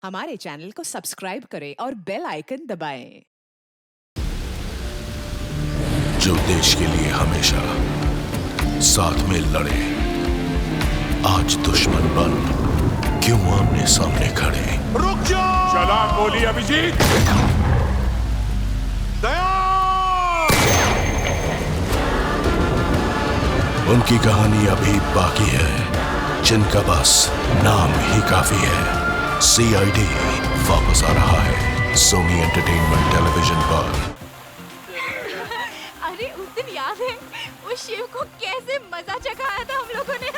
हमारे चैनल को सब्सक्राइब करें और बेल आइकन दबाएं। जो देश के लिए हमेशा साथ में लड़े, आज दुश्मन बन क्यों आमने सामने खड़े। रुक जाओ! चला गोली अभिजीत। दया! उनकी कहानी अभी बाकी है, जिनका बस नाम ही काफी है। CID वापस आ रहा है सोनी एंटरटेनमेंट टेलीविजन पर। अरे उस दिन याद है उस शिव को कैसे मजा चखाया था हम लोगों ने।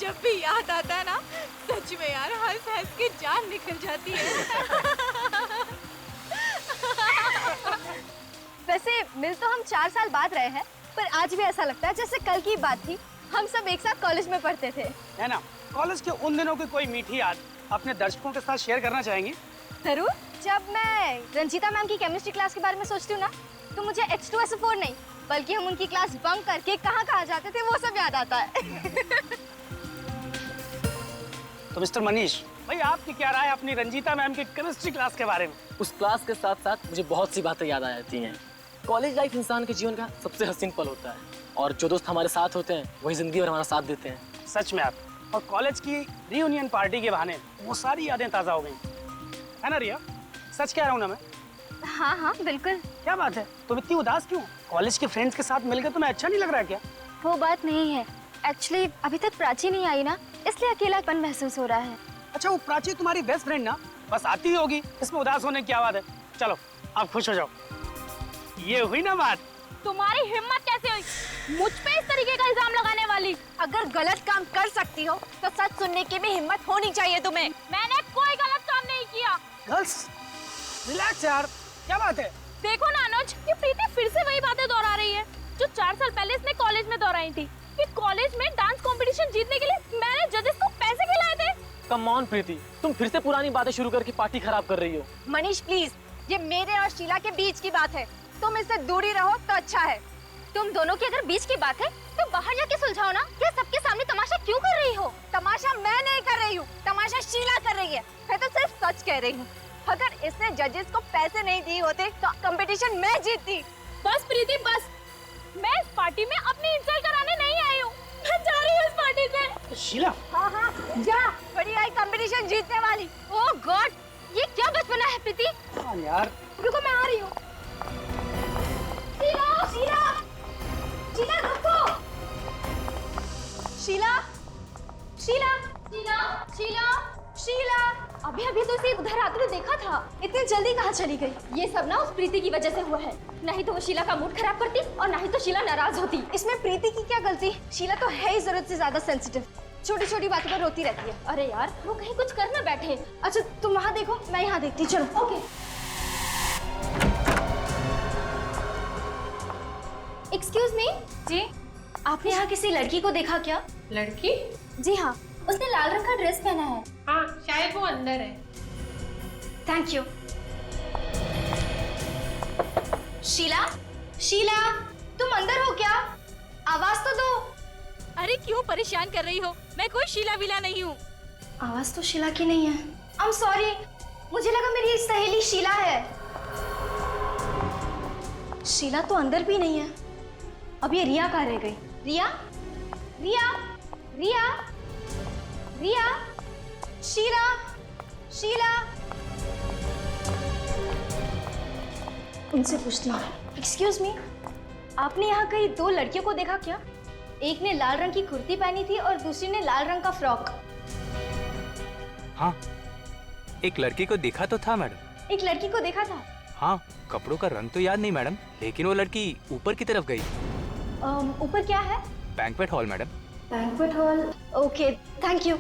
जब भी याद आता है ना, सच में यार हंस हंस के जान निकल जाती है। वैसे मिल तो हम 4 साल बाद रहे हैं, पर आज भी ऐसा लगता है जैसे कल की बात थी। हम सब एक साथ कॉलेज में पढ़ते थे, है ना। कॉलेज के उन दिनों की कोई मीठी याद अपने दर्शकों के साथ शेयर करना चाहेंगी? जरूर। जब मैं रंजीता मैम की केमिस्ट्री क्लास के बारे में सोचती हूँ ना, तो मुझे H2SO4 नहीं, बल्कि हम उनकी क्लास बंक करके कहाँ जाते थे वो सब याद आता है। तो मिस्टर मनीष भाई, आपकी क्या राय अपनी रंजीता मैम की केमिस्ट्री क्लास के बारे में? उस क्लास के साथ साथ मुझे बहुत सी बातें याद आ जाती हैं। कॉलेज लाइफ इंसान के जीवन का सबसे हसीन पल होता है, और जो दोस्त हमारे साथ होते हैं वही जिंदगी भर हमारा साथ देते हैं। सच में आप, और कॉलेज की रियूनियन पार्टी के बहाने वो सारी यादें ताज़ा हो गई, है ना रिया? सच कह रहा हूँ ना मैं? हाँ हाँ बिल्कुल। क्या बात है, तुम इतनी उदास क्यों? कॉलेज के फ्रेंड्स के साथ मिलकर तुम्हें अच्छा नहीं लग रहा है क्या? वो बात नहीं है, एक्चुअली अभी तक प्राची नहीं आई ना, इसलिए अकेलापन महसूस हो रहा है। अच्छा, वो प्राची तुम्हारी बेस्ट फ्रेंड ना, बस आती ही होगी, इसमें उदास होने की क्या बात है? चलो आप खुश हो जाओ। ये हुई ना बात। तुम्हारी हिम्मत कैसे हुई मुझ पे इस तरीके का इल्जाम लगाने वाली? अगर गलत काम कर सकती हो तो सच सुनने की भी हिम्मत होनी चाहिए तुम्हें। मैंने कोई गलत काम नहीं किया। गर्ल्स रिलैक्स यार, क्या बात है? देखो ना अनुज, ये प्रीति फिर से वही बातें दोहरा रही है जो 4 साल पहले इसने कॉलेज में दोहराई थी कि कॉलेज में डांस कंपटीशन जीतने के लिए मैंने जजेस को पैसे खिलाए थे। कम ऑन प्रीति, तुम फिर से पुरानी बातें शुरू करके पार्टी खराब कर रही हो। मनीष प्लीज, ये मेरे और शीला के बीच की बात है, तुम इससे दूरी रहो तो अच्छा है। तुम दोनों की अगर बीच की बात है तो बाहर जाके सुलझाओ ना, ये सबके सामने तमाशा क्यों कर रही हो? तमाशा मैं नहीं कर रही हूँ, तमाशा शीला कर रही है। मैं तो सिर्फ सच कह रही हूँ। अगर इसने जजेस को पैसे नहीं दिए होते तो कंपटीशन मैं जीतती। बस प्रीति बस, मैं इस पार्टी में अपनी इंसल्ट कराने नहीं आई हूँ। मैं जा रही हूँ इस पार्टी से। शीला, हाँ हाँ जा, बड़ी आई कंपटीशन जीतने वाली। ओह गॉड, ये क्या बचपना है प्रीति। हाँ यार, रुको मैं आ रही हूँ। शीला शीला शीला रुको। शीला शीला शीला शीला शीला, अभी अभी तो इसे उधर आते हुए देखा था, इतनी जल्दी कहाँ चली गई? ये सब ना उस प्रीति की वजह से हुआ है, नहीं तो वो शीला का मूड खराब करती और नहीं तो शीला नाराज होती। इसमें प्रीति की क्या गलती? शीला तो है ही जरूरत से ज्यादा सेंसिटिव, छोटी छोटी बातों पर रोती रहती है। अरे यार वो कहीं कुछ कर ना बैठे। अच्छा तुम वहाँ देखो, मैं यहाँ देखती। चलो ओके। एक्सक्यूज मी जी, आपने यहाँ किसी लड़की को देखा क्या? लड़की? जी हाँ, उसने लाल रंग का ड्रेस पहना है। हाँ शायद वो अंदर है। Thank you. शीला शीला, तुम अंदर हो क्या? आवाज तो दो। अरे क्यों परेशान कर रही हो? मैं कोई शीला विला नहीं हूँ। आवाज तो शीला की नहीं है। आई एम सॉरी, मुझे लगा मेरी सहेली शीला है। शीला तो अंदर भी नहीं है। अब ये रिया कहाँ रह गई? रिया रिया रिया रिया, शीला शीला, उनसे पूछती हूँ। एक्सक्यूज मी, आपने यहाँ कहीं 2 लड़कियों को देखा क्या? एक ने लाल रंग की कुर्ती पहनी थी और दूसरी ने लाल रंग का फ्रॉक। हाँ, एक लड़की को देखा तो था मैडम। एक लड़की को देखा था? हाँ, कपड़ों का रंग तो याद नहीं मैडम, लेकिन वो लड़की ऊपर की तरफ गई। ऊपर क्या है? Banquet hall madam. Banquet hall, okay thank you.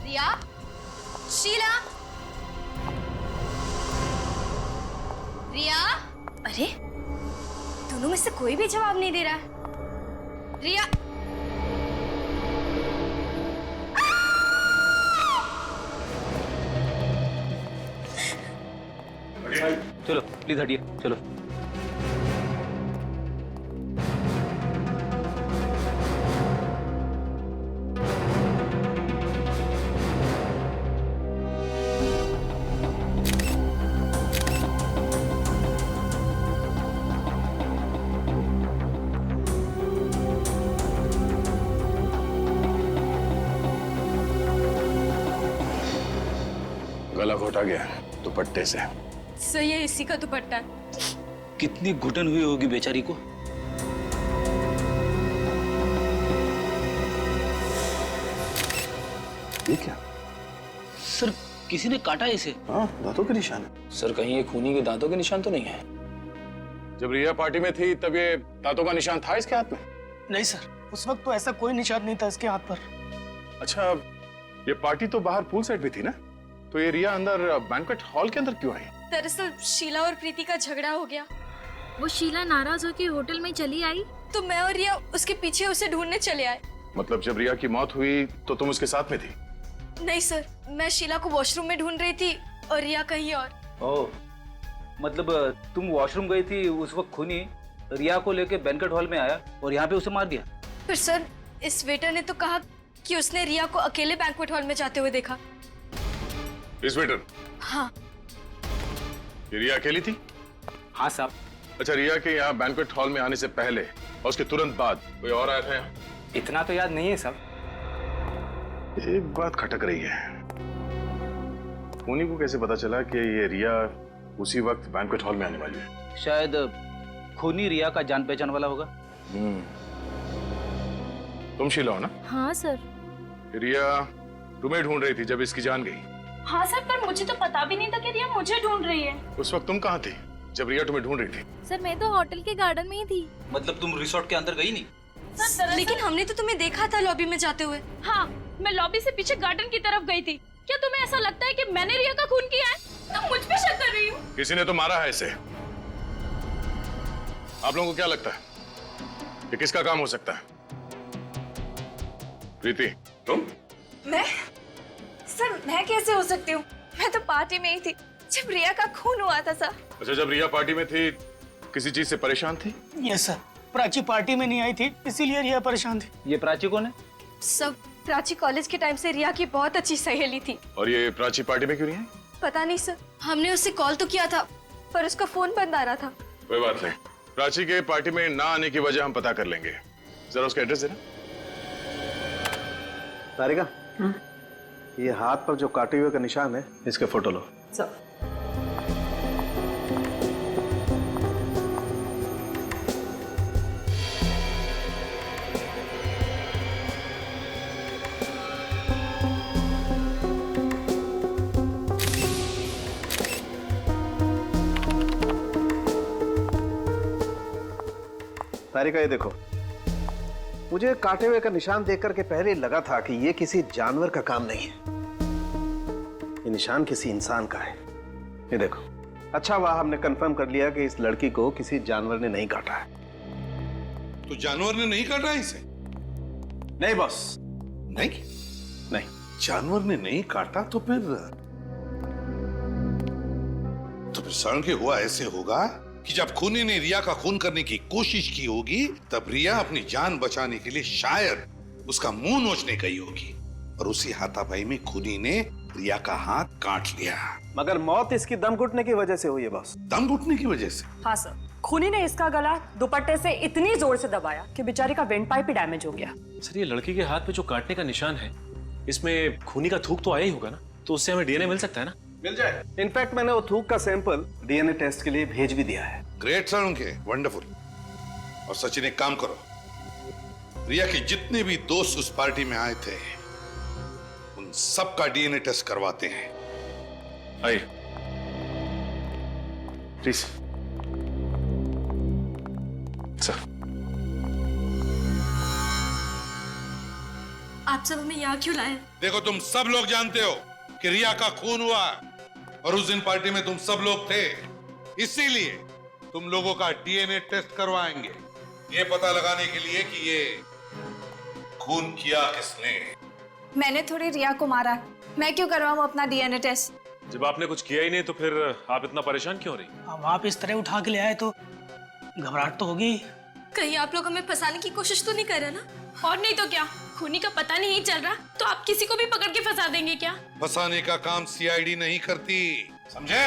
Riya, Sheela, Riya, अरे दोनों में से कोई भी जवाब नहीं दे रहा है। रिया, चलो प्लीज हटिए, चलो। गला घोटा गया दुपट्टे से। सही है, इसी का दुपट्टा है। कितनी घुटन हुई होगी बेचारी को। ये क्या? सर किसी ने काटा इसे। हाँ, दांतों के निशान है। सर कहीं ये खूनी के दांतों के निशान तो नहीं है? जब रिया पार्टी में थी तब ये दांतों का निशान था इसके हाथ में? नहीं सर, उस वक्त तो ऐसा कोई निशान नहीं था इसके हाथ पर। अच्छा, ये पार्टी तो बाहर पूल साइड भी थी ना, तो ये रिया अंदर बैंक्वेट हॉल के अंदर क्यों आई? दरअसल शीला और प्रीति का झगड़ा हो गया। वो शीला नाराज होकर होटल में चली आई तो मैं और रिया उसके पीछे उसे ढूंढने चले आए। मतलब जब रिया की मौत हुई तो तुम उसके साथ में थी? नहीं सर, मैं शीला को वॉशरूम में ढूंढ रही थी और रिया कहीं और। ओह, मतलब तुम वॉशरूम गई थी उस वक्त खूनी रिया को लेके बैंक्वेट हॉल में आया और यहाँ पे उसे मार दिया। फिर सर इस वेटर ने तो कहा कि उसने रिया को अकेले बैंक्वेट हॉल में जाते हुए देखा। इस वेटर? हाँ। ये रिया अकेली थी? हाँ साहब। अच्छा, रिया के यहाँ बैंक्वेट हॉल में आने से पहले और उसके तुरंत बाद कोई और आया था यहाँ? इतना तो याद नहीं है साहब। एक बात खटक रही है, खूनी को कैसे पता चला कि ये रिया उसी वक्त बैंक्वेट हॉल में आने वाली है? शायद खूनी रिया का जान पहचान वाला होगा। तुम शीला हो ना? हाँ सर। रिया तुम्हें ढूंढ रही थी जब इसकी जान गई। हाँ सर, पर मुझे तो पता भी नहीं था कि रिया मुझे ढूंढ रही है। उस वक्त तुम कहाँ थी जब रिया तुम्हें ढूंढ रही थी? सर मैं तो होटल के गार्डन में ही थी। मतलब तुम रिसोर्ट के अंदर गई नहीं? सर लेकिन हमने तो तुम्हें देखा था लॉबी में जाते हुए। हाँ, मैं लॉबी से पीछे गार्डन की तरफ गई थी। क्या तुम्हें ऐसा लगता है कि मैंने रिया का खून किया है? तुम मुझ पे शक कर रही हो? किसी ने तो मारा है इसे। आप लोगों को क्या लगता है ये किसका काम हो सकता है? प्रीति, तुम? मैं? सर मैं कैसे हो सकती हूँ? मैं तो पार्टी में ही थी जब रिया का खून हुआ था सर। अच्छा, जब रिया पार्टी में थी किसी चीज से परेशान थी? यस सर, प्राची पार्टी में नहीं आई थी इसीलिए रिया परेशान थी। ये प्राची कौन है? सब प्राची कॉलेज के टाइम से रिया की बहुत अच्छी सहेली थी। और ये प्राची पार्टी में क्यों नहीं आई? पता नहीं सर, हमने उससे कॉल तो किया था पर उसका फोन बंद आ रहा था। कोई बात नहीं, प्राची के पार्टी में ना आने की वजह हम पता कर लेंगे। जरा उसका एड्रेस देना। तारिका, ये हाथ पर जो काटे हुए का निशान है इसके फोटो लो। तारिका, ये देखो, मुझे काटे हुए का निशान देख करके पहले लगा था कि ये किसी जानवर का काम नहीं है, ये निशान किसी इंसान का है। ये देखो, अच्छा हुआ हमने कंफर्म कर लिया कि इस लड़की को किसी जानवर ने नहीं काटा है। तो जानवर ने नहीं काटा इसे? नहीं बॉस, नहीं नहीं। जानवर ने नहीं काटा तो फिर सड़न के हुआ ऐसे होगा कि जब खूनी ने रिया का खून करने की कोशिश की होगी तब रिया अपनी जान बचाने के लिए शायद उसका मुंह नोचने गई होगी और उसी हाथापाई में खूनी ने रिया का हाथ काट लिया। मगर मौत इसकी दम घुटने की वजह से हुई है बॉस। दम घुटने की वजह से? हाँ सर, खूनी ने इसका गला दुपट्टे से इतनी जोर से दबाया कि बेचारी का वेंट पाइप ही डैमेज हो गया। सर ये लड़की के हाथ पे जो काटने का निशान है इसमें खूनी का थूक तो आया ही होगा ना, तो उससे हमें डीएनए मिल सकता है ना? मिल जाए। इनफैक्ट मैंने वो थूक का सैंपल डीएनए टेस्ट के लिए भेज भी दिया है। ग्रेट सर उनके, वंडरफुल। और सचिन एक काम करो, रिया के जितने भी दोस्त उस पार्टी में आए थे उन सबका डीएनए टेस्ट करवाते हैं। आइए प्लीज सर। आप सब हमें यहाँ क्यों लाए? देखो, तुम सब लोग जानते हो कि रिया का खून हुआ और उस दिन पार्टी में तुम सब लोग थे, इसीलिए तुम लोगों का डीएनए टेस्ट करवाएंगे ये पता लगाने के लिए कि ये खून किया किसने। मैंने थोड़ी रिया को मारा, मैं क्यों करवाऊं अपना डीएनए टेस्ट? जब आपने कुछ किया ही नहीं तो फिर आप इतना परेशान क्यों हो रही? अब आप इस तरह उठा के ले आए तो घबराहट तो होगी। कहीं आप लोग हमें फंसाने की कोशिश तो नहीं कर रहे ना? और नहीं तो क्या, खूनी का पता नहीं चल रहा तो आप किसी को भी पकड़ के फंसा देंगे क्या? फंसाने का काम सीआईडी नहीं करती, समझे?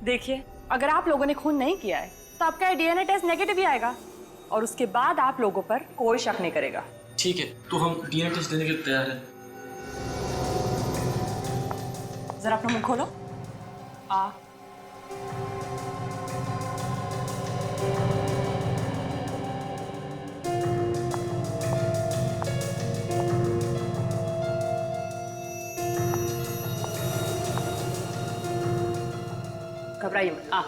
देखिए, अगर आप लोगों ने खून नहीं किया है तो आपका डीएनए टेस्ट नेगेटिव ही आएगा और उसके बाद आप लोगों पर कोई शक नहीं करेगा। ठीक है, तो हम डीएनए टेस्ट देने के लिए तैयार हैं। जरा अपना मुंह खोलो। आ। घबराइए मत, आ।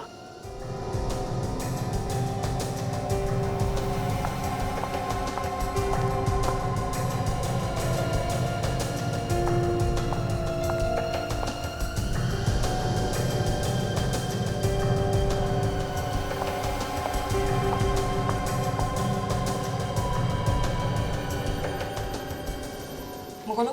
खोलो।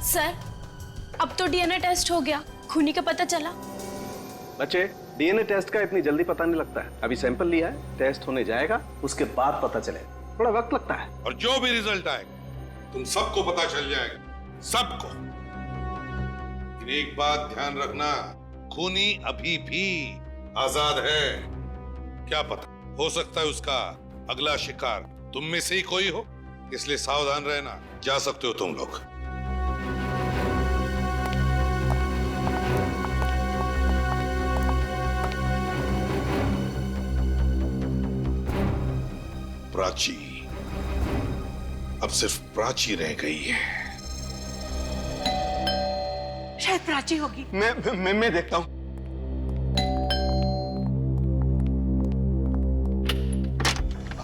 सर, अब तो डीएनए टेस्ट हो गया, खूनी का पता चला। बच्चे, डीएनए टेस्ट का इतनी जल्दी पता नहीं लगता है। अभी सैंपल लिया है, टेस्ट होने जाएगा, उसके बाद पता चलेगा। थोड़ा वक्त लगता है। और जो भी रिजल्ट आएगा तुम सबको पता चल जाएगा, सबको। लेकिन एक बात ध्यान रखना, खूनी अभी भी आजाद है। क्या पता, हो सकता है उसका अगला शिकार तुम में से ही कोई हो, इसलिए सावधान रहना। जा सकते हो तुम लोग। प्राची, अब सिर्फ प्राची रह गई है। शायद प्राची होगी। मैं देखता हूँ।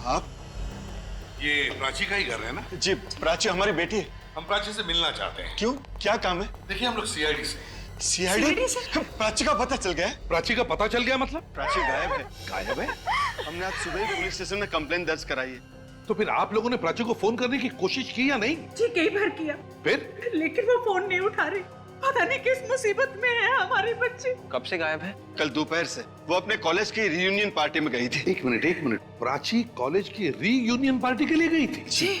आप ये प्राची का ही घर है ना? जी, प्राची हमारी बेटी है। हम प्राची से मिलना चाहते हैं। क्यों, क्या काम है? देखिए, हम लोग सीआईडी से। सीआईडी से? प्राची का पता चल गया? प्राची का पता चल गया मतलब? प्राची गायब है। गायब है? हमने आज सुबह ही पुलिस स्टेशन में कंप्लेंट दर्ज कराई है। तो फिर आप लोगों ने प्राची को फोन करने की कोशिश की या नहीं? जी, कई बार किया, फिर लेकिन वो फोन नहीं उठा रही। पता नहीं किस मुसीबत में है हमारी बच्ची। कब से गायब है? कल दोपहर से। वो अपने कॉलेज की रियूनियन पार्टी में गई थी। एक मिनट। प्राची कॉलेज की रीयूनियन पार्टी के लिए गई थी? जी।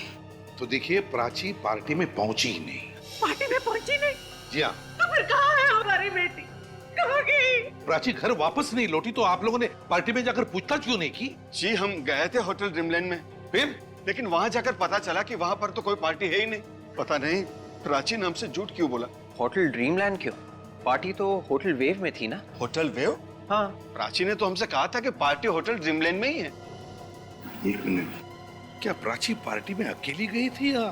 तो देखिए, प्राची पार्टी में पहुंची ही नहीं। पार्टी में पहुंची नहीं? जी हाँ। तो फिर कहाँ है हमारी बेटी? कहाँ गई? प्राची घर वापस नहीं लौटी, तो आप लोगों ने पार्टी में जाकर पूछताछ क्यों नहीं की? जी, हम गए थे होटल ड्रीमलैंड में। फिर? लेकिन वहाँ जाकर पता चला कि वहाँ पर तो कोई पार्टी है ही नहीं। पता नहीं प्राची नाम से झूठ क्यों बोला। होटल ड्रीमलैंड क्यों? पार्टी तो होटल वेव में थी ना। Hotel wave? हाँ। प्राची ने तो हमसे कहा था कि पार्टी होटल ड्रीमलैंड में ही है। एक मिनट, क्या प्राची पार्टी में अकेली गई थी या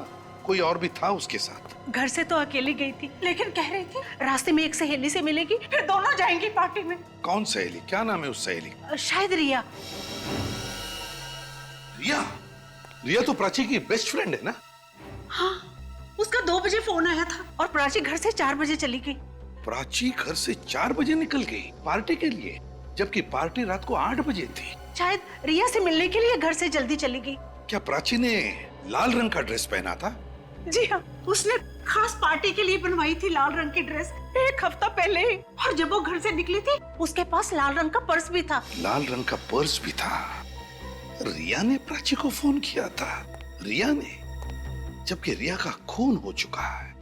कोई और भी था उसके साथ? घर से तो अकेली गई थी, लेकिन कह रही थी रास्ते में एक सहेली से मिलेगी, फिर दोनों जाएंगी पार्टी में। कौन सहेली? क्या नाम है उस सहेली? शायद रिया। रिया? रिया तो प्राची की बेस्ट फ्रेंड है ना? हाँ, उसका 2 बजे फोन आया था और प्राची घर से 4 बजे चली गई। प्राची घर से 4 बजे निकल गई पार्टी के लिए, जबकि पार्टी रात को 8 बजे थी। शायद रिया से मिलने के लिए घर से जल्दी चली गई। क्या प्राची ने लाल रंग का ड्रेस पहना था? जी हाँ, उसने खास पार्टी के लिए बनवाई थी लाल रंग की ड्रेस 1 हफ्ता पहले ही। और जब वो घर से निकली थी, उसके पास लाल रंग का पर्स भी था। लाल रंग का पर्स भी था। रिया ने प्राची को फोन किया था। रिया ने? जबकि रिया का खून हो चुका है,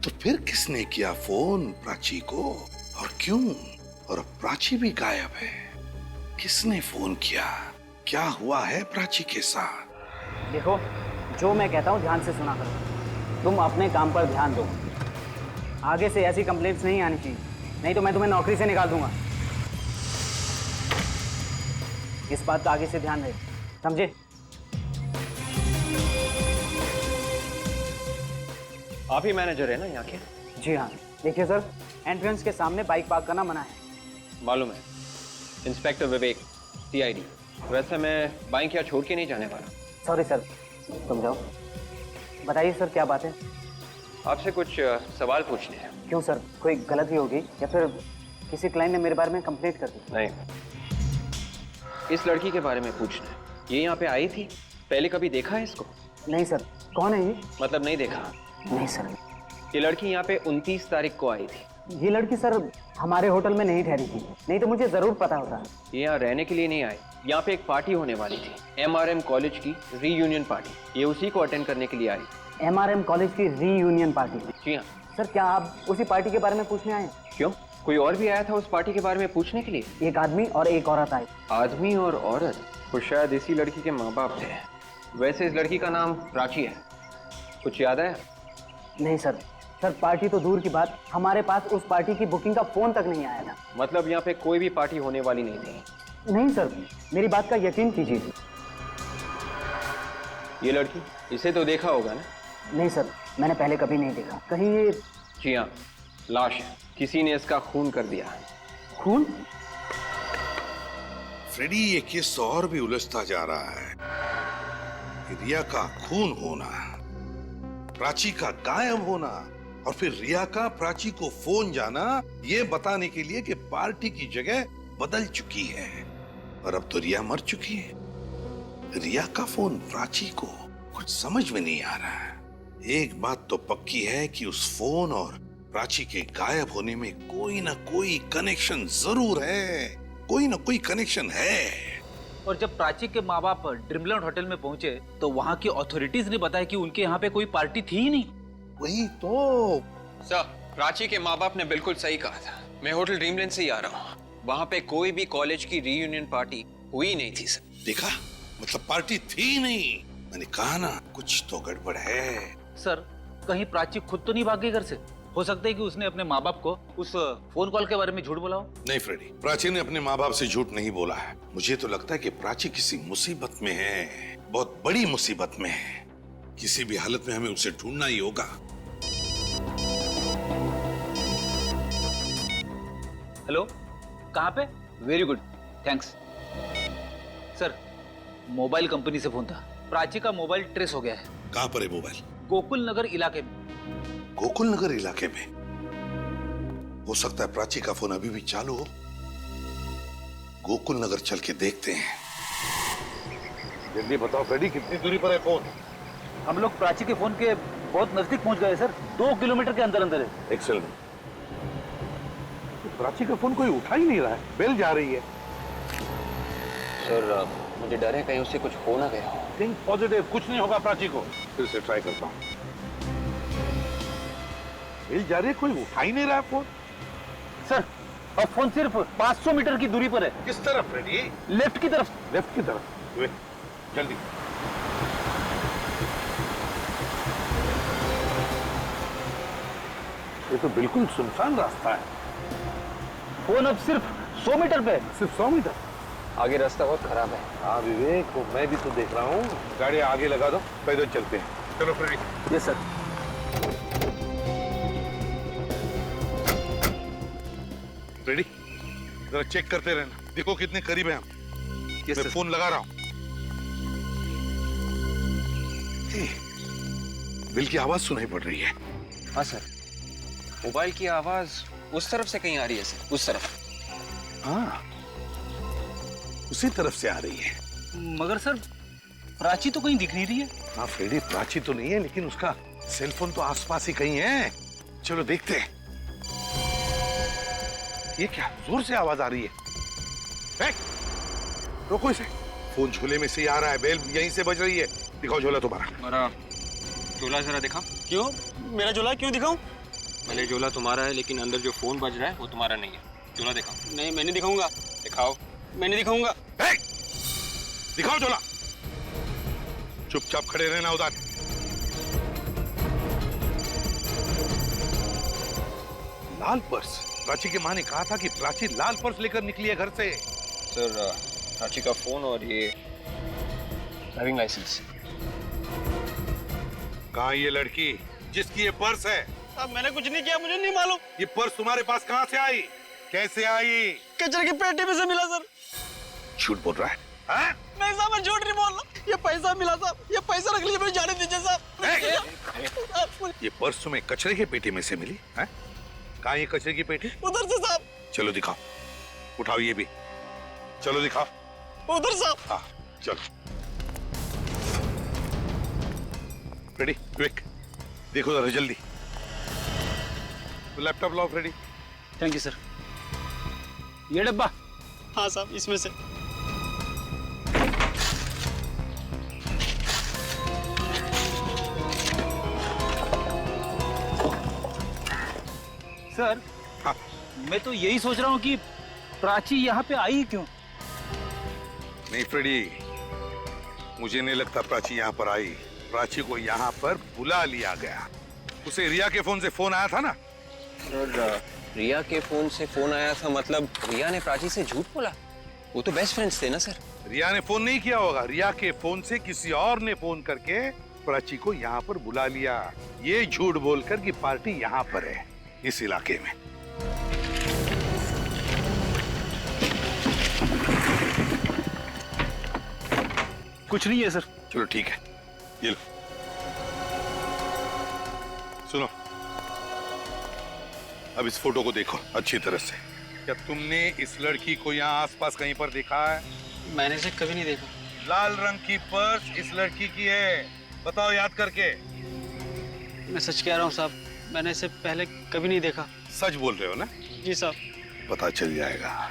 तो फिर किसने किया फोन प्राची को और क्यों? और प्राची भी गायब है। किसने फोन किया? क्या हुआ है प्राची के साथ? देखो, जो मैं कहता हूँ ध्यान से सुना करो। तुम अपने काम पर ध्यान दो। आगे से ऐसी कंप्लेंट्स नहीं आनी चाहिए, नहीं तो मैं तुम्हें नौकरी से निकाल दूंगा। इस बात का आगे से ध्यान रहे, समझे? आप ही मैनेजर है ना यहाँ के? जी हाँ। देखिए सर, एंट्रेंस के सामने बाइक पार्क करना मना है। मालूम है। इंस्पेक्टर विवेक, सीआईडी। वैसे मैं बाइक यहाँ छोड़ के नहीं जाने वाला। सॉरी सर, तुम जाओ। बताइए सर, क्या बात है? आपसे कुछ सवाल पूछने हैं। क्यों सर, कोई गलती होगी या फिर किसी क्लाइंट ने मेरे बारे में कंप्लेंट कर दी? नहीं, इस लड़की के बारे में पूछना है। ये यहाँ पे आई थी, पहले कभी देखा है इसको? नहीं सर। कौन है ये? मतलब नहीं देखा? नहीं सर। ये लड़की यहाँ पे 29 तारीख को आई थी। ये लड़की सर हमारे होटल में नहीं ठहरी थी, नहीं तो मुझे जरूर पता होता। ये यहाँ रहने के लिए नहीं आई, यहाँ पे एक पार्टी होने वाली थी, MRM कॉलेज की रीयूनियन पार्टी। ये उसी को अटेंड करने के लिए आई। MRM कॉलेज की रीयूनियन पार्टी? जी हाँ सर। क्या आप उसी पार्टी के बारे में पूछने आए? क्यों, कोई और भी आया था उस पार्टी के बारे में पूछने के लिए? एक आदमी और एक औरत आए। आदमी और औरत? वो शायद इसी लड़की के माँ बाप थे। वैसे इस लड़की का नाम प्राची है, कुछ याद है? नहीं सर। सर पार्टी तो दूर की बात, हमारे पास उस पार्टी की बुकिंग का फोन तक नहीं आया था। मतलब यहाँ पे कोई भी पार्टी होने वाली नहीं थी? नहीं सर, मेरी बात का यकीन कीजिए। ये लड़की, इसे तो देखा होगा ना? नहीं सर, मैंने पहले कभी नहीं देखा। कहीं ये? जी हाँ, लाश है, किसी ने इसका खून कर दिया। खून? फ्रेडी, ये केस और भी उलझता जा रहा है। रिया का खून होना, प्राची का गायब होना, और फिर रिया का प्राची को फोन जाना, ये बताने के लिए कि पार्टी की जगह बदल चुकी है। और अब तो रिया मर चुकी है। रिया का फोन प्राची को, कुछ समझ में नहीं आ रहा है। एक बात तो पक्की है कि उस फोन और प्राची के गायब होने में कोई ना कोई कनेक्शन जरूर है, कोई ना कोई कनेक्शन है। और जब प्राची के माँ बाप ड्रीमलैंड होटल में पहुंचे तो वहाँ की अथॉरिटीज ने बताया कि उनके यहाँ पे कोई पार्टी थी ही नहीं। वही तो सर, प्राची के माँ बाप ने बिल्कुल सही कहा था। मैं होटल ड्रीमलैंड से ही आ रहा हूँ, वहाँ पे कोई भी कॉलेज की रीयूनियन पार्टी हुई नहीं थी सर। देखा, मतलब पार्टी थी नहीं। मैंने कहा ना, कुछ तो गड़बड़ है। सर, कहीं प्राची खुद तो नहीं भाग गई घर से? हो सकता है कि उसने अपने माँ बाप को उस फोन कॉल के बारे में झूठ बोला हो। नहीं फ्रेडी, प्राची ने अपने माँ बाप से झूठ नहीं बोला है। मुझे तो लगता है कि प्राची किसी मुसीबत में है, बहुत बड़ी मुसीबत में है। किसी भी हालत में हमें उसे ढूंढना ही होगा। हेलो, कहाँ पे? Very good, thanks. Sir, mobile company से फोन था। प्राची का मोबाइल ट्रेस हो गया है। कहाँ पर है मोबाइल? गोकुल नगर इलाके में। गोकुल नगर इलाके में? हो सकता है प्राची का फोन अभी भी चालू हो। गोकुल नगर चल के देखते हैं। जल्दी बताओ फ्रेडी, कितनी दूरी पर है फोन? हम लोग प्राची के फोन के बहुत नजदीक पहुंच गए सर, 2 किलोमीटर के अंदर अंदर है। एक्सेलेंट। प्राची का फोन कोई उठा ही नहीं रहा है, बेल जा रही है। सर, मुझे डर है कहीं उससे कुछ हो ना गया हो। थिंक पॉजिटिव, कुछ नहीं होगा प्राची को। फिर से ट्राई करता हूँ। बेल जा रही है, कोई उठा ही नहीं रहा है फोन। सर, और फोन सिर्फ 500 मीटर की दूरी पर है। किस तरफ फ्रेडी? लेफ्ट की तरफ। लेफ्ट की तरफ? वे, जल्दी। ये तो बिल्कुल सुनसान रास्ता है। फोन अब सिर्फ 100 मीटर पे। सिर्फ 100 मीटर? आगे रास्ता बहुत खराब है। हाँ विवेक, वो मैं भी तो देख रहा हूँ। गाड़ी आगे लगा दो, पैदल चलते हैं। चलो फ्रेडी। Yes sir. फ्रेडी, जरा चेक करते रहना, देखो कितने करीब हैं हम। यस मैं सर। फोन लगा रहा हूँ। बिल की आवाज सुनाई पड़ रही है। हाँ सर, मोबाइल की आवाज उस तरफ से कहीं आ रही है सर, उस तरफ। हाँ, उसी तरफ से आ रही है। मगर सर, प्राची तो कहीं दिख नहीं रही है। हाँ फ्रेडी, प्राची तो नहीं है, लेकिन उसका सेलफोन तो आसपास ही कहीं है। चलो देखते हैं। ये क्या जोर से आवाज आ रही है? रोको इसे। फोन झोले में से ही आ रहा है, बेल यहीं से बज रही है। दिखाओ झोला तुम्हारा। झोला जरा दिखा। क्यों? मेरा झोला क्यों दिखाऊं? भले झोला तुम्हारा है, लेकिन अंदर जो फोन बज रहा है वो तुम्हारा नहीं है। झोला दिखाओ। नहीं, मैं नहीं दिखाऊंगा। दिखाओ। मैं नहीं दिखाऊंगा। दिखाओ झोला। चुपचाप खड़े रहना उधर। लाल पर्स? प्राची की माँ ने कहा था कि प्राची लाल पर्स लेकर निकली है घर से। सर, प्राची का फोन और ये ड्राइविंग लाइसेंस। कहाँ ये लड़की जिसकी ये पर्स है? अब मैंने कुछ नहीं किया, मुझे नहीं मालूम। ये पर्स तुम्हारे पास कहाँ से आई? कैसे आई? कचरे की पेटी में से मिला सर। झूठ बोल रहा है? हाँ? नहीं साहब, मैं झूठ नहीं बोल रहा। ये पैसा मिला साहब, ये पैसा रख लीजिए, मुझे जाने दीजिए साहब। ये पर्स तुम्हें कचरे की पेटी में से मिली है? कहाँ ये कचरे की पेटी? उधर से साहब। चलो दिखाओ, उठाओ ये भी, चलो दिखाओ। उधर साहब। हाँ चलो। रेडी क्विक, देखो जरा जल्दी। लैपटॉप लाओ फ्रेडी। Thank you sir. ये डब्बा? हाँ साहब, इसमें से। सर हाँ। मैं तो यही सोच रहा हूँ कि प्राची यहाँ पे आई क्यों? नहीं फ्रेडी, मुझे नहीं लगता प्राची यहाँ पर आई। प्राची को यहाँ पर बुला लिया गया। उसे रिया के फोन से फोन आया था ना? रिया के फोन से फोन आया था मतलब रिया ने प्राची से झूठ बोला? वो तो बेस्ट फ्रेंड्स थे ना सर। रिया ने फोन नहीं किया होगा, रिया के फोन से किसी और ने फोन करके प्राची को यहाँ पर बुला लिया, ये झूठ बोलकर कि पार्टी यहाँ पर है इस इलाके में। कुछ नहीं है सर। चलो ठीक है, ये लो। सुनो, अब इस फोटो को देखो अच्छी तरह से। क्या तुमने इस लड़की को यहाँ आसपास कहीं पर देखा है? मैंने इसे कभी नहीं देखा। लाल रंग की पर्स इस लड़की की है, बताओ याद करके। मैं सच कह रहा हूँ साहब, मैंने इसे पहले कभी नहीं देखा। सच बोल रहे हो ना? जी साहब। पता चल जाएगा।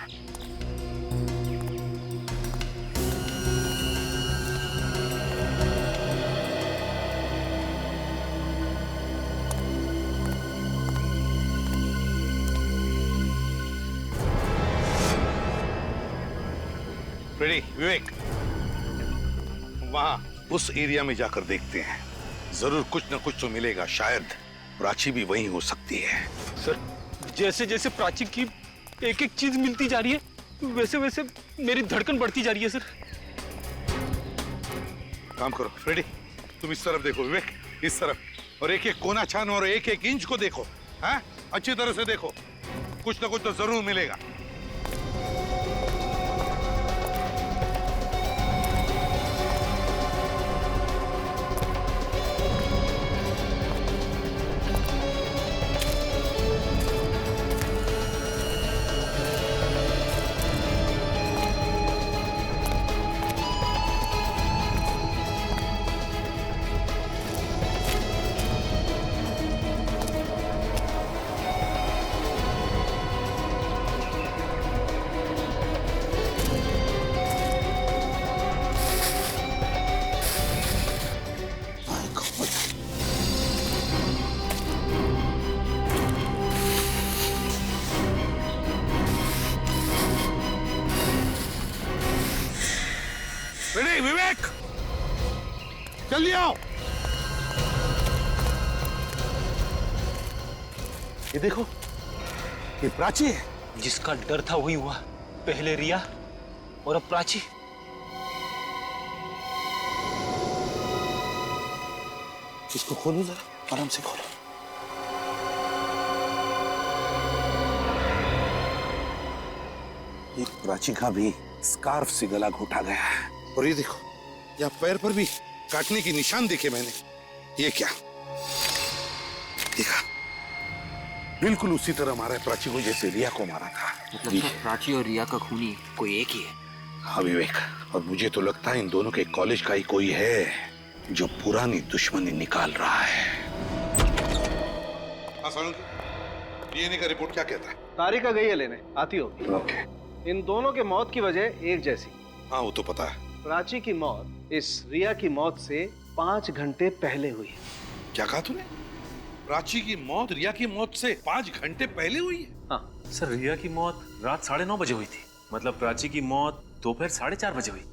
रेडी विवेक, वहां उस एरिया में जाकर देखते हैं, जरूर कुछ न कुछ तो मिलेगा। शायद प्राची भी वहीं हो सकती है। सर, जैसे जैसे प्राची की एक एक चीज मिलती जा रही है वैसे वैसे मेरी धड़कन बढ़ती जा रही है सर। काम करो फ्रेडी, तुम इस तरफ देखो, विवेक इस तरफ, और एक एक कोना छानो और एक एक इंच को देखो। हैं? अच्छी तरह से देखो, कुछ न कुछ तो जरूर मिलेगा। रेडी विवेक, जल्दी आओ। ये देखो, ये प्राची है। जिसका डर था वही हुआ, पहले रिया और अब प्राची। इसको खोलो जरा, आराम से खोलो। ये प्राची का भी स्कार्फ से गला घोटा गया है। और ये देखो, यहाँ पैर पर भी काटने की निशान देखे मैंने। ये क्या देखा? बिल्कुल उसी तरह मारा है प्राची को जैसे रिया को मारा था। मतलब प्राची और रिया का खूनी कोई एक ही है? हाँ विवेक, और मुझे तो लगता है इन दोनों के कॉलेज का ही कोई है जो पुरानी दुश्मनी निकाल रहा है। डीएनए का रिपोर्ट क्या कहता है? तारिका गई है लेने, आती होगी। ओके। इन दोनों के मौत की वजह एक जैसी। हाँ वो तो पता है। प्राची की मौत इस रिया की मौत से 5 घंटे पहले हुई है। क्या कहा तूने? प्राची की मौत रिया की मौत से 5 घंटे पहले हुई है? हाँ सर, रिया की मौत रात 9:30 बजे हुई थी। मतलब प्राची की मौत दोपहर 4:30 बजे हुई।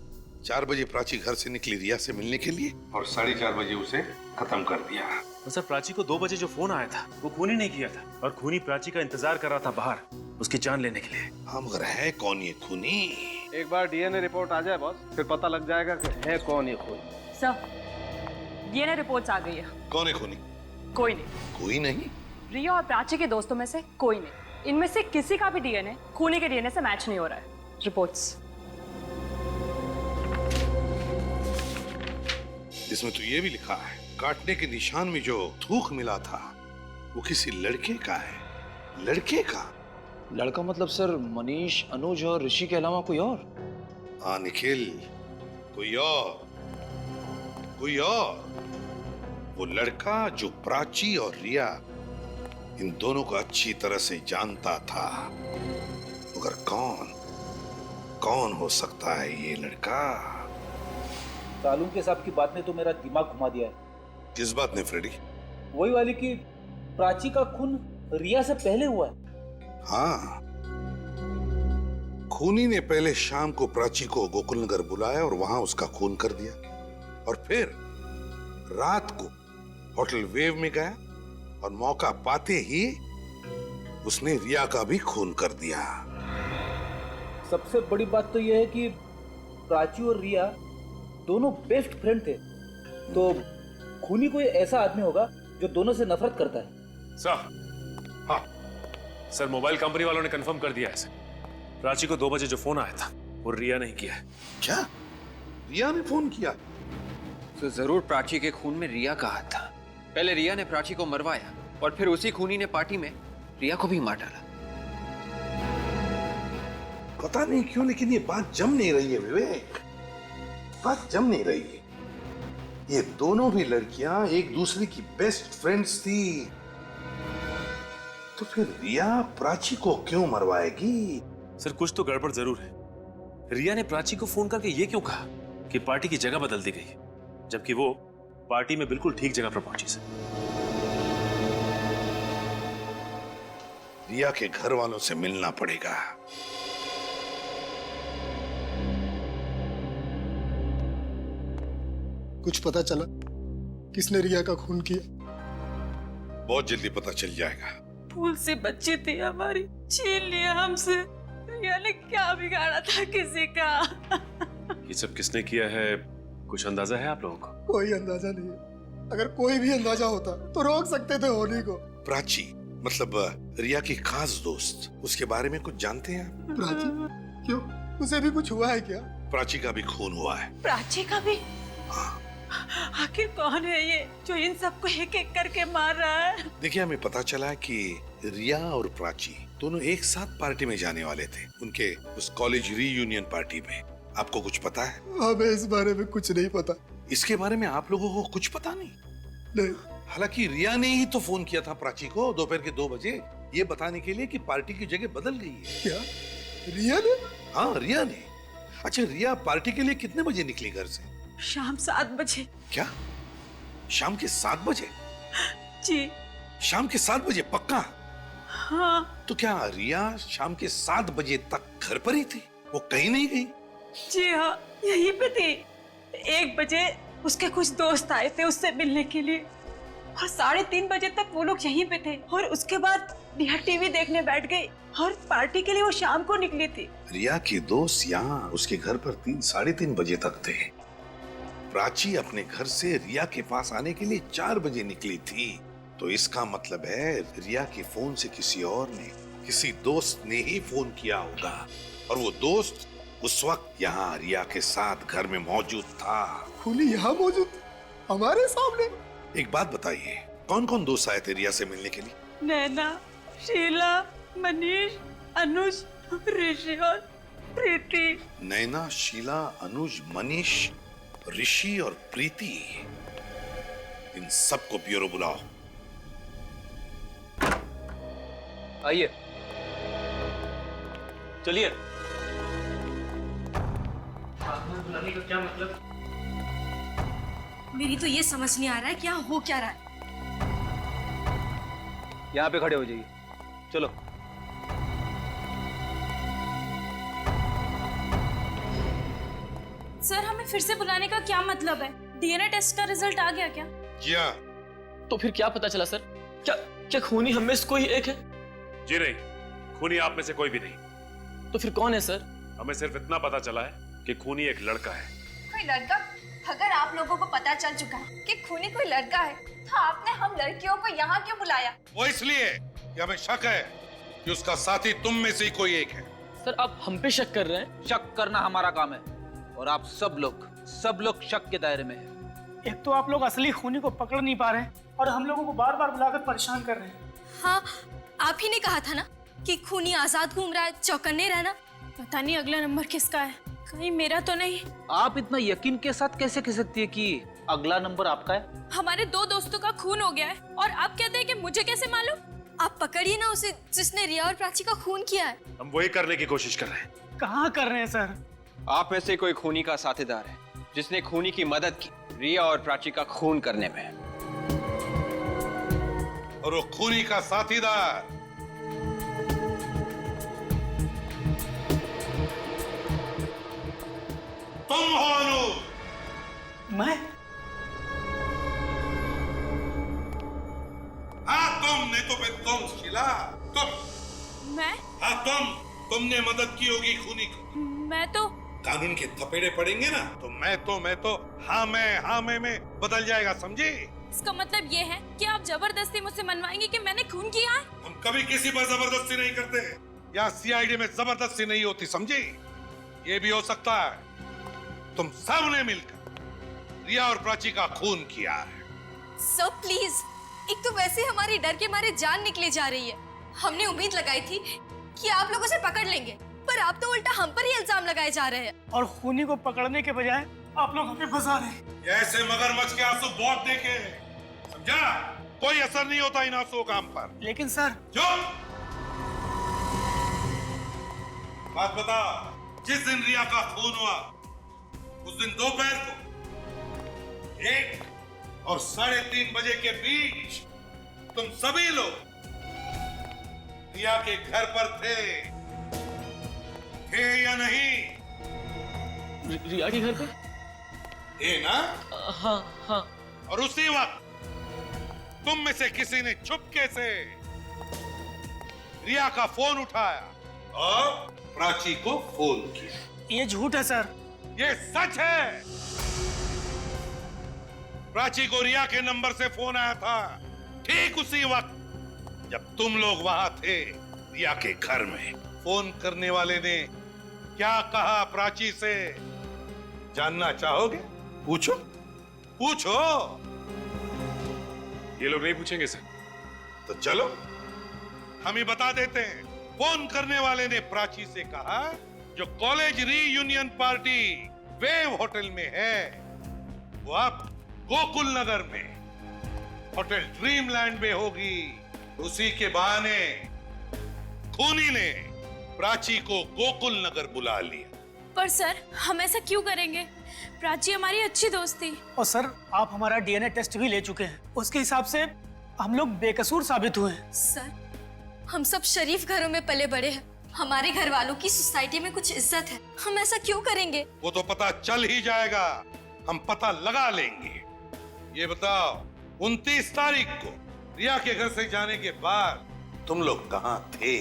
4 बजे प्राची घर से निकली रिया से मिलने के लिए और 4:30 बजे उसे खत्म कर दिया। तो सर प्राची को 2 बजे जो फोन आया था वो खूनी नहीं किया था, और खूनी प्राची का इंतजार कर रहा था बाहर उसकी जान लेने के लिए। हाँ मगर है कौन ये खूनी? एक बार डीएनए रिपोर्ट आ जाए बॉस, फिर पता लग जाएगा कि है कौन ये खूनी। सर, डीएनए रिपोर्ट्स आ गई है। कौन है खूनी? कोई नहीं। कोई नहीं? रिया और प्राची के दोस्तों में से कोई नहीं। इनमें से किसी का भी डीएनए खूनी के डीएनए से मैच नहीं हो रहा है। रिपोर्ट्स। इसमें तो ये भी लिखा है, काटने के निशान में जो थूक मिला था वो किसी लड़के का है। लड़के का? लड़का मतलब सर मनीष, अनुज और ऋषि के अलावा कोई और? हाँ निखिल, कोई और, कोई और। वो लड़का जो प्राची और रिया इन दोनों को अच्छी तरह से जानता था। मगर कौन हो सकता है ये लड़का? सालून के साहब की बात ने तो मेरा दिमाग घुमा दिया है। किस बात ने फ्रेडी? वही वाली कि प्राची का खून रिया से पहले हुआ है। हाँ, खूनी ने पहले शाम को प्राची को गोकुलनगर बुलाया और वहां उसका खून कर दिया, और फिर रात को होटल वेव में गया और मौका पाते ही उसने रिया का भी खून कर दिया। सबसे बड़ी बात तो यह है कि प्राची और रिया दोनों बेस्ट फ्रेंड थे, तो खूनी कोई ऐसा आदमी होगा जो दोनों से नफरत करता है। सर, हाँ सर, मोबाइल कंपनी वालों ने कंफर्म कर दिया है सर। प्राची को 2 बजे जो फोन आया था वो रिया ने ही किया है। क्या? रिया ने फोन किया? तो जरूर प्राची के खून में रिया का हाथ था। पहले रिया ने प्राची को मरवाया और फिर उसी खूनी ने पार्टी में रिया को भी मार डाला। पता नहीं क्यों, लेकिन ये बात जम नहीं रही है विवेक, बात जम नहीं रही है। ये दोनों भी लड़कियां एक दूसरे की बेस्ट फ्रेंड्स थी, तो फिर रिया प्राची को क्यों मरवाएगी? सर कुछ तो गड़बड़ जरूर है। रिया ने प्राची को फोन करके ये क्यों कहा कि पार्टी की जगह बदल दी गई, जबकि वो पार्टी में बिल्कुल ठीक जगह पर पहुंची। सर, रिया के घर वालों से मिलना पड़ेगा। कुछ पता चला किसने रिया का खून किया? बहुत जल्दी पता चल जाएगा। फूल से बच्ची थी हमारी, छीन लिया हमसे। रिया ने क्या बिगाड़ा था किसी का? ये सब किसने किया है, कुछ अंदाजा है आप लोगों को? कोई अंदाजा नहीं है। अगर कोई भी अंदाजा होता तो रोक सकते थे होली को। प्राची मतलब रिया की खास दोस्त, उसके बारे में कुछ जानते हैं आप? प्राची? क्यों, उसे भी कुछ हुआ है क्या? प्राची का भी खून हुआ है। प्राची का भी? आखिर कौन है ये जो इन सबको एक एक करके मार रहा है? देखिए, हमें पता चला कि रिया और प्राची दोनों एक साथ पार्टी में जाने वाले थे, उनके उस कॉलेज रीयूनियन पार्टी में। आपको कुछ पता है? हमें इस बारे में कुछ नहीं पता। इसके बारे में आप लोगों को कुछ पता नहीं? नहीं। हालांकि रिया ने ही तो फोन किया था प्राची को दोपहर के 2 बजे, ये बताने के लिए कि पार्टी की जगह बदल गई है। क्या रिया ने? हाँ, रिया ने। अच्छा, रिया पार्टी के लिए कितने बजे निकली घर से? शाम 7 बजे। क्या? शाम के 7 बजे? जी। शाम के 7 बजे पक्का? हाँ। तो क्या रिया शाम के 7 बजे तक घर पर ही थी, वो कहीं नहीं गई? जी हाँ, यहीं पे थी। 1 बजे उसके कुछ दोस्त आए थे उससे मिलने के लिए, और 3:30 बजे तक वो लोग यहीं पे थे, और उसके बाद रिया टीवी देखने बैठ गई, और पार्टी के लिए वो शाम को निकली थी। रिया के दोस्त यहाँ उसके घर पर 3-3:30 बजे तक थे। प्राची अपने घर से रिया के पास आने के लिए 4 बजे निकली थी, तो इसका मतलब है रिया के फोन से किसी और ने, किसी दोस्त ने ही फोन किया होगा, और वो दोस्त उस वक्त यहाँ रिया के साथ घर में मौजूद था। खूनी यहाँ मौजूद हमारे सामने? एक बात बताइए, कौन कौन दोस्त आए थे रिया से मिलने के लिए? नैना, शीला, मनीष, अनुज, ऋषि और प्रीति। नैना, शीला, अनुज, मनीष, ऋषि और प्रीति, इन सबको ब्यूरो बुलाओ। आइए। चलिए। बुलाने का क्या मतलब? मेरी तो ये समझ नहीं आ रहा है क्या हो क्या रहा है। यहाँ पे खड़े हो जाइए। चलो। सर, हमें फिर से बुलाने का क्या मतलब है? डीएनए टेस्ट का रिजल्ट आ गया क्या? जी हाँ। तो फिर क्या पता चला सर? क्या खूनी हम में से कोई एक है? जी नहीं, खूनी आप में से कोई भी नहीं। तो फिर कौन है सर? हमें सिर्फ इतना पता चला है कि खूनी एक लड़का है। कोई लड़का? अगर आप लोगों को पता चल चुका है कि खूनी कोई लड़का है, तो आपने हम लड़कियों को यहाँ क्यों बुलाया? वो इसलिए कि हमें शक है कि उसका साथी तुम में से ही कोई एक है। सर, आप हम पे शक कर रहे हैं? शक करना हमारा काम है, और आप सब लोग शक के दायरे में हैं। एक तो आप लोग असली खूनी को पकड़ नहीं पा रहे हैं और हम लोगों को बार बार बुलाकर परेशान कर रहे हैं। हाँ, आप ही ने कहा था ना कि खूनी आजाद घूम रहा है, चौकन्ने रहना। पता नहीं अगला नंबर किसका है, कहीं मेरा तो नहीं। आप इतना यकीन के साथ कैसे कह सकती है कि अगला नंबर आपका है? हमारे 2 दोस्तों का खून हो गया है और आप कहते हैं कि मुझे कैसे मालूम? आप पकड़िए ना उसे जिसने रिया और प्राची का खून किया है। हम वही करने की कोशिश कर रहे हैं। कहाँ कर रहे हैं सर? आप में से कोई खूनी का साथीदार है जिसने खूनी की मदद की रिया और प्राची का खून करने में। और वो खूनी का साथीदार तुम हो अनूप। मैं? हाँ तुम, नहीं तो फिर तुम शीला, तुम। मैं? हाँ तुमने मदद की होगी खूनी को। मैं तो कानून के थपेड़े पड़ेंगे ना तो मैं तो हाँ मैं बदल जाएगा, समझे? इसका मतलब ये है कि आप जबरदस्ती मुझसे मनवाएंगे कि मैंने खून किया है? हम कभी किसी पर जबरदस्ती नहीं करते, या सीआईडी में जबरदस्ती नहीं होती, समझे? ये भी हो सकता है तुम सब ने मिलकर रिया और प्राची का खून किया है। सर प्लीज, एक तो वैसे हमारी डर के मारे जान निकले जा रही है। हमने उम्मीद लगाई थी कि आप लोग उसे पकड़ लेंगे, पर आप तो उल्टा हम पर ही इल्जाम लगाए जा रहे हैं। और खूनी को पकड़ने के बजाय आप लोग हमें फंसा रहे हैं। ऐसे मगरमच्छ के आंसू बहुत देखे, समझा? कोई असर नहीं होता इन आंसुओं का हम पर। लेकिन सर, जो बात बता, जिस दिन रिया का खून हुआ उस दिन दोपहर को 1 और 3:30 बजे के बीच तुम सभी लोग रिया के घर पर थे या नहीं? रिया के घर पे? थे ना? हाँ। और उसी वक्त तुम में से किसी ने चुपके से रिया का फोन उठाया और प्राची को फोन किया। ये झूठ है सर। ये सच है। प्राची को रिया के नंबर से फोन आया था ठीक उसी वक्त जब तुम लोग वहां थे रिया के घर में। फोन करने वाले ने क्या कहा प्राची से जानना चाहोगे? पूछो। ये लोग नहीं पूछेंगे सर। तो चलो हम ही बता देते हैं। फोन करने वाले ने प्राची से कहा जो college reunion party wave hotel में है वो अब गोकुल नगर में होटल ड्रीमलैंड में होगी। उसी के बहाने खूनी ने प्राची को गोकुल नगर बुला लिया। पर सर, हम ऐसा क्यों करेंगे? प्राची हमारी अच्छी दोस्त थी। और सर, आप हमारा डीएनए टेस्ट भी ले चुके हैं, उसके हिसाब से हम लोग बेकसूर साबित हुए हैं। सर, हम सब शरीफ घरों में पले बड़े हैं, हमारे घर वालों की सोसाइटी में कुछ इज्जत है, हम ऐसा क्यों करेंगे? वो तो पता चल ही जाएगा, हम पता लगा लेंगे। ये बताओ, 29 तारीख को रिया के घर से जाने के बाद तुम लोग कहाँ थे?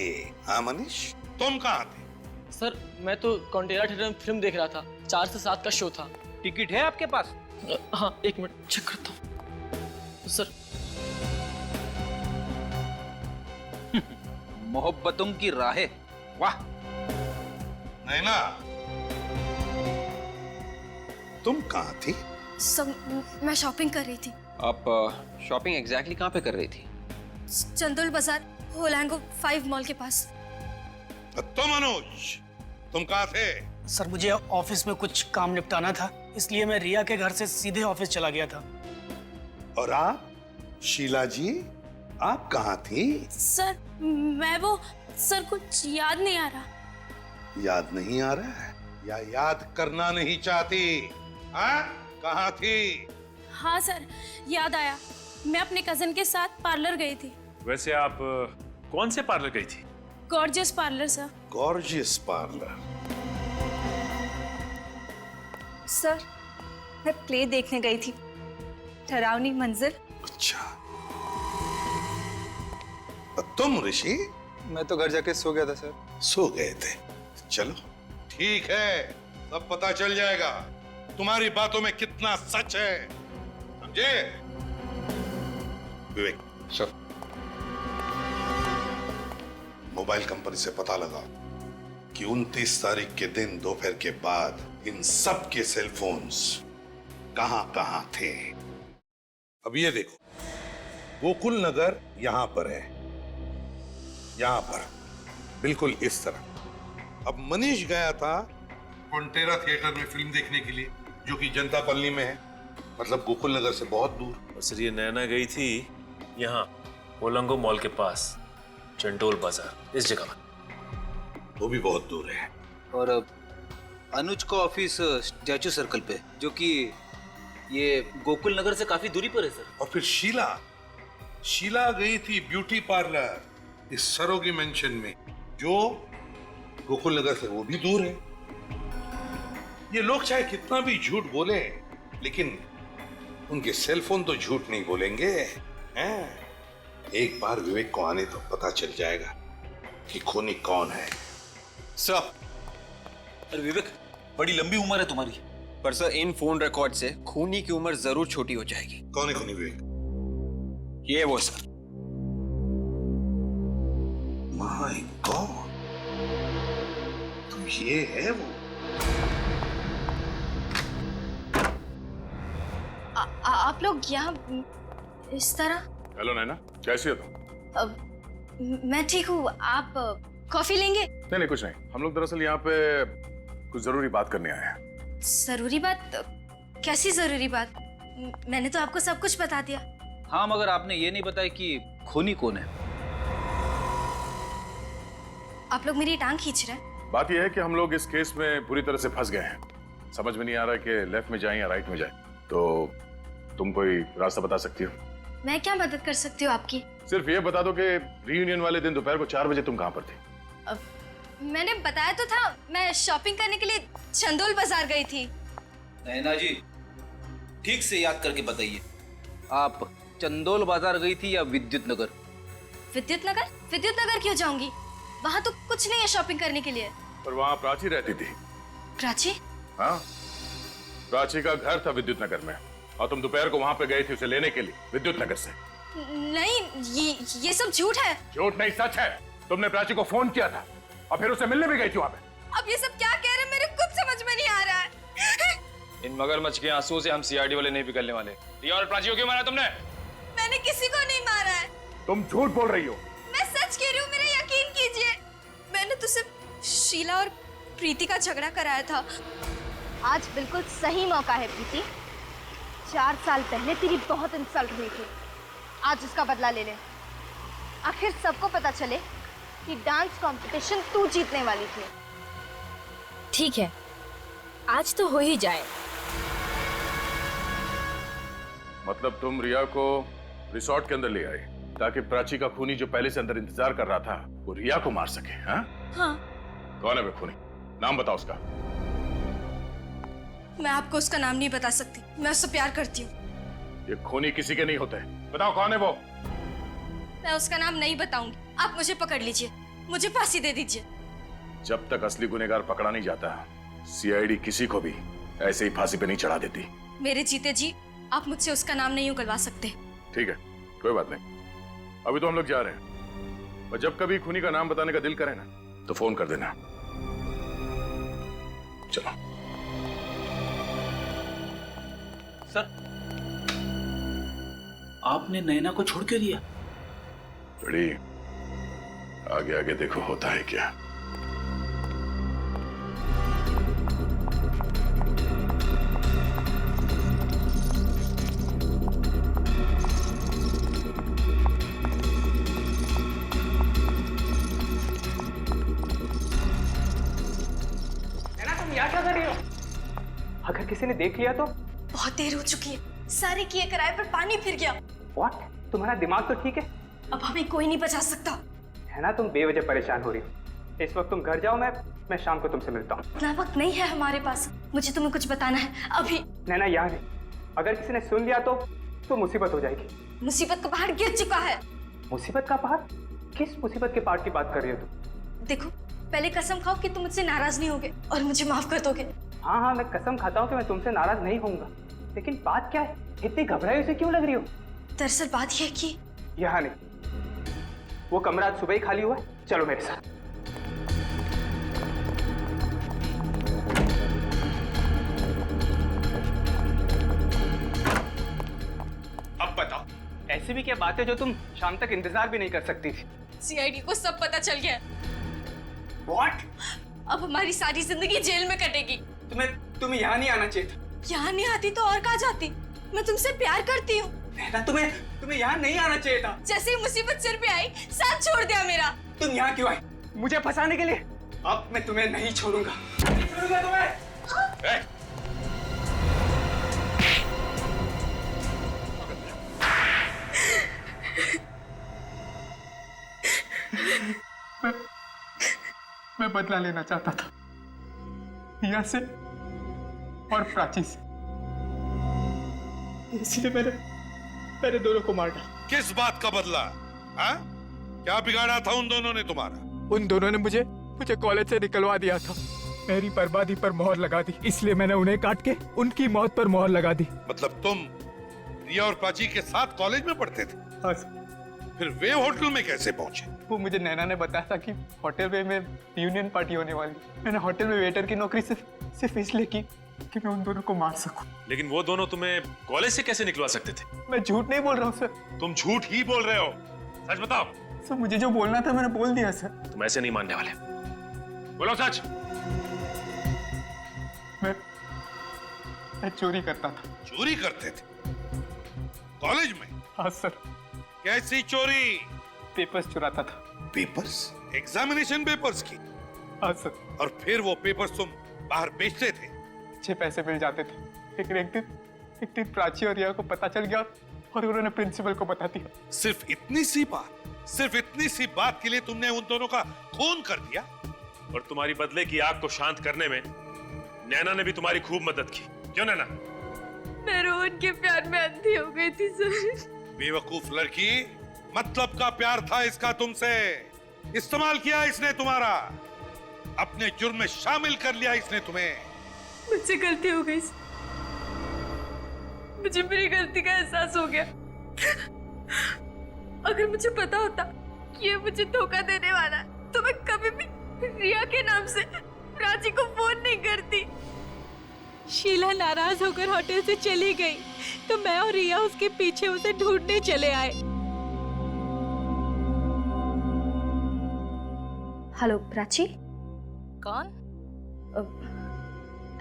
हाँ मनीष, तुम कहाँ थे? सर, मैं तो कॉन्टेरा थिएटर में फिल्म देख रहा था। 4 से 7 का शो था। टिकट है आपके पास? हाँ, 1 मिनट चेक करता हूँ। सर, मोहब्बतों की राहें, वाह। नहीं ना, तुम कहाँ थी? सब मैं शॉपिंग कर रही थी। आप शॉपिंग एग्जैक्टली कहाँ पे कर रही थी? चंदोल बाजार, होलांगो 5 मॉल के पास। तुम अनुज, तुम कहाँ थे? सर, मुझे ऑफिस में कुछ काम निपटाना था, इसलिए मैं रिया के घर से सीधे ऑफिस चला गया था। और आप शीला जी, आप कहाँ थी? सर, मैं वो सर कुछ याद नहीं आ रहा। याद नहीं आ रहा है या याद करना नहीं चाहती? हाँ, कहाँ थी? हाँ सर, याद आया। मैं अपने कजन के साथ पार्लर गई थी। वैसे आप कौन से पार्लर गई थी? Gorgeous parlour sir. Gorgeous parlour? Sir, मैं प्ले देखने गई थी, डरावनी मंजिल। अच्छा, तुम ऋषि? मैं तो घर जाके सो गया था सर। सो गए थे? चलो ठीक है, सब पता चल जाएगा तुम्हारी बातों में कितना सच है, समझे? विवेक सर, मोबाइल कंपनी से पता लगा कि 29 तारीख के दिन दोपहर के बाद इन सब के सेल फोन्स कहां कहां थे। अब ये देखो, गोकुल नगर यहां पर है, यहां पर बिल्कुल इस तरह। अब मनीष गया था फोंटेरा थिएटर में फिल्म देखने के लिए, जो कि जनता कॉलोनी में है, मतलब गोकुल नगर से बहुत दूर। और सर ये नैना गई थी यहाँ ओलंगो मॉल के पास चंडोल बाजार, इस जगह पर। वो भी बहुत दूर है। और अनुज का ऑफिस स्टैचू सर्कल पे, जो कि ये गोकुल नगर से काफी दूरी पर है सर। और फिर शीला गई थी ब्यूटी पार्लर इस सरोगी मेंशन में, जो गोकुल नगर से वो भी दूर है। ये लोग चाहे कितना भी झूठ बोले, लेकिन उनके सेलफोन तो झूठ नहीं बोलेंगे हैं? एक बार विवेक को आने तो पता चल जाएगा कि खूनी कौन है। सर, अरे विवेक, बड़ी लंबी उम्र है तुम्हारी। पर सर इन फोन रिकॉर्ड से खूनी की उम्र जरूर छोटी हो जाएगी। कौन है खूनी विवेक? ये वो सर। माय गॉड, तो ये है वो। आप लोग यहाँ इस तरह? हेलो नैना, कैसी हो तुम? मैं ठीक हूँ। आप कॉफी लेंगे? नहीं कुछ नहीं, हम लोग दरअसल यहाँ पे कुछ जरूरी बात करने आए हैं। जरूरी बात? कैसी जरूरी बात? मैंने तो आपको सब कुछ बता दिया। हाँ, मगर आपने ये नहीं बताया कि खूनी कौन है। आप लोग मेरी टांग खींच रहे हैं। बात यह है कि हम लोग इस केस में पूरी तरह से फंस गए हैं। समझ में नहीं आ रहा कि लेफ्ट में जाएं या राइट में जाएं। तो तुम कोई रास्ता बता सकती हो? मैं क्या मदद कर सकती हूँ आपकी? सिर्फ ये बता दो कि रीयूनियन वाले दिन दोपहर को 4 बजे तुम कहाँ पर थी? मैंने बताया तो था, मैं शॉपिंग करने के लिए चंदोल बाजार गई थी। नैना जी, ठीक से याद करके बताइए, आप चंदोल बाजार गई थी या विद्युत नगर? विद्युत नगर? विद्युत नगर क्यों जाऊंगी? वहाँ तो कुछ नहीं है शॉपिंग करने के लिए। पर वहाँ प्राची रहती थी। प्राची? हाँ, प्राची का घर था विद्युत नगर में, और तुम दोपहर को वहाँ पे गई थी उसे लेने के लिए विद्युत नगर से। नहीं, ये सब झूठ है। झूठ नहीं, सच है। तुमने प्राची को फोन किया था और फिर उसे मिलने भी गई थी वहाँ पे। अब ये सब क्या कह रहे हैं, मेरे कुछ समझ में नहीं आ रहा है। इन मगरमच्छ के आंसुओं से हम सीआईडी वाले नहीं पिघलने वाले। रिया और प्राची को क्यों मारा तुमने? मैंने किसी को नहीं मारा है। तुम झूठ बोल रही हो। मैं सच कह रही हूँ, मेरा यकीन कीजिए। मैंने तो सिर्फ शीला और प्रीति का झगड़ा कराया था। आज बिल्कुल सही मौका है प्रीति। 4 साल पहले तेरी बहुत इंसल्ट हुई थी, आज उसका बदला ले ले। आखिर सबको पता चले कि डांस कंपटीशन तू जीतने वाली थी। ठीक है, आज तो हो ही जाए। मतलब तुम रिया को रिसोर्ट के अंदर ले आए ताकि प्राची का खूनी जो पहले से अंदर इंतजार कर रहा था वो रिया को मार सके? हाँ? हाँ। कौन है वो खूनी? नाम बताओ उसका। मैं आपको उसका नाम नहीं बता सकती, मैं उससे प्यार करती हूँ। ये खूनी किसी के नहीं होते। बताओ कौन है वो? मैं उसका नाम नहीं बताऊंगी, आप मुझे पकड़ लीजिए, मुझे फांसी दे दीजिए। जब तक असली गुनहगार पकड़ा नहीं जाता, सीआईडी किसी को भी ऐसे ही फांसी पे नहीं चढ़ा देती। मेरे जीते जी आप मुझसे उसका नाम नहीं उगलवा सकते। ठीक है, कोई बात नहीं। अभी तो हम लोग जा रहे हैं, और जब कभी खूनी का नाम बताने का दिल करे ना तो फोन कर देना। चलो। सर, आपने नैना को छोड़ के दिया? बड़ी आगे आगे देखो होता है क्या। तुम यहाँ क्या कर रही हो? अगर किसी ने देख लिया तो? बहुत देर हो चुकी है, सारे किए कराए पर पानी फिर गया। What? तुम्हारा दिमाग तो ठीक है? अब हमें कोई नहीं बचा सकता। है ना, तुम बेवजह परेशान हो रही हो। इस वक्त तुम घर जाओ, मैं शाम को तुमसे मिलता हूँ। इतना वक्त नहीं है हमारे पास, मुझे तुम्हें कुछ बताना है अभी। नैना यहाँ नहीं, अगर किसी ने सुन लिया तो मुसीबत हो जाएगी। मुसीबत का पहाड़ गिर चुका है। मुसीबत का पहाड़? किस मुसीबत के पहाड़ की बात कर रही हो तुम? देखो, पहले कसम खाओ कि तुम मुझसे नाराज नहीं होगे और मुझे माफ कर दोगे। हाँ, मैं कसम खाता हूँ कि मैं तुमसे नाराज नहीं होऊंगा। लेकिन बात क्या है, इतनी घबराई से क्यों लग रही हो? दरअसल बात यह है कि यहाँ नहीं, वो कमरा आज सुबह ही खाली हुआ है, चलो मेरे साथ। ऐसी भी क्या बातें जो तुम शाम तक इंतजार भी नहीं कर सकती थी? सीआईडी को सब पता चल गया। What? अब हमारी सारी जिंदगी जेल में कटेगी। तुम्हें यहाँ नहीं आना चाहिए था। यहाँ नहीं आती तो और कहाँ जाती? मैं तुमसे प्यार करती हूँ। तुम्हें यहाँ नहीं आना चाहिए था। जैसे ही मुसीबत सिर पे आई, साथ छोड़ दिया मेरा। तुम यहाँ क्यों आई? मुझे फंसाने के लिए? अब मैं तुम्हें नहीं छोड़ूंगा। नहीं छोड़ूंगा तुम्हें। मैं बदला लेना चाहता था रिया से और प्राची से, इसलिए मैंने दोनों को मार डाला। किस बात का बदला? हाँ? क्या बिगाड़ा था उन दोनों ने तुम्हारा? उन दोनों ने मुझे कॉलेज से निकलवा दिया था। मेरी बर्बादी पर मोहर लगा दी, इसलिए मैंने उन्हें काट के उनकी मौत पर मोहर लगा दी। मतलब तुम रिया और प्राची के साथ कॉलेज में पढ़ते थे? हाँ। फिर वे होटल में कैसे पहुंचे? वो मुझे नैना ने बताया था कि होटल में यूनियन पार्टी होने वाली। मैंने होटल में वेटर की नौकरी सिर्फ इसलिए की कि मैं उन दोनों को मार सकूं। लेकिन वो दोनों तुम्हें कॉलेज से कैसे निकलवा सकते थे? मैं झूठ नहीं बोल रहा हूँ सर। तुम झूठ ही बोल रहे हो, सच बताओ। सर मुझे जो बोलना था मैंने बोल दिया सर। तुम ऐसे नहीं मानने वाले, बोलो सच। मैं चोरी करता था। चोरी करते थे कॉलेज में? हाँ सर। कैसी चोरी? पेपर्स चुराता था। पेपर्स? एग्जामिनेशन पेपर्स की? हाँ सर। और फिर वो पेपर्स तुम बाहर बेचते थे? अच्छे पैसे मिल जाते थे। लेकिन एक दिन प्राची और रिया को पता चल गया और उन्होंने प्रिंसिपल को बता दिया। सिर्फ इतनी सी बात के लिए तुमने उन दोनों का खून कर दिया? और तुम्हारी बदले की आग को शांत करने में नैना ने भी तुम्हारी खूब मदद की, क्यों नैना? मैं रोहन के प्यार में अंधी हो गई थी सर। बेवकूफ लड़की, मतलब का प्यार था इसका तुमसे। इस्तेमाल किया इसने तुम्हारा, अपने जुर्म में शामिल कर लिया इसने तुम्हें। मुझसे गलती हो गई, मुझे मेरी गलती का एहसास हो गया। अगर मुझे पता होता कि ये मुझे धोखा देने वाला है तो मैं कभी भी रिया के नाम से प्राची को फोन नहीं करती। शीला नाराज होकर होटल से चली गई तो मैं और रिया उसके पीछे उसे ढूंढने चले आए। हेलो प्राची। कौन?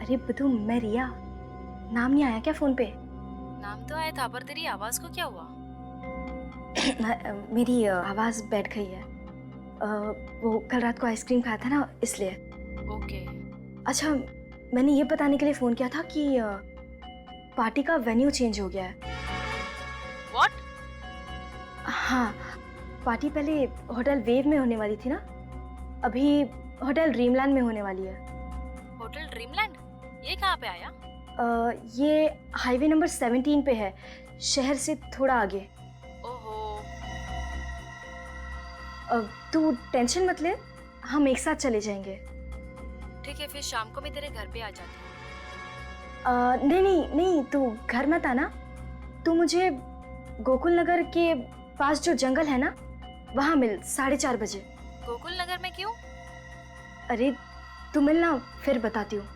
अरे बुद्धू, मैं रिया। नाम नहीं आया क्या फोन पे? नाम तो आया था पर तेरी आवाज को क्या हुआ? मेरी आवाज बैठ गई है। वो कल रात को आइसक्रीम खाया था ना, इसलिए। ओके। अच्छा, मैंने ये बताने के लिए फोन किया था कि पार्टी का वेन्यू चेंज हो गया है। What? हाँ, पार्टी पहले होटल वेव में होने वाली थी ना, अभी होटल ड्रीमलैंड में होने वाली है। Hotel dreamland? ये कहाँ पे आया? ये हाईवे नंबर 17 पे है, शहर से थोड़ा आगे। ओहो। तू टेंशन मत ले, हम एक साथ चले जाएंगे। ठीक है, फिर शाम को मैं तेरे घर पे आ जाती हूँ। नहीं, तू घर मत आना। तू मुझे गोकुल नगर के पास जो जंगल है ना, वहाँ मिल 4:30 बजे। गोकुल नगर में क्यों? अरे तू मिलना, फिर बताती हूँ।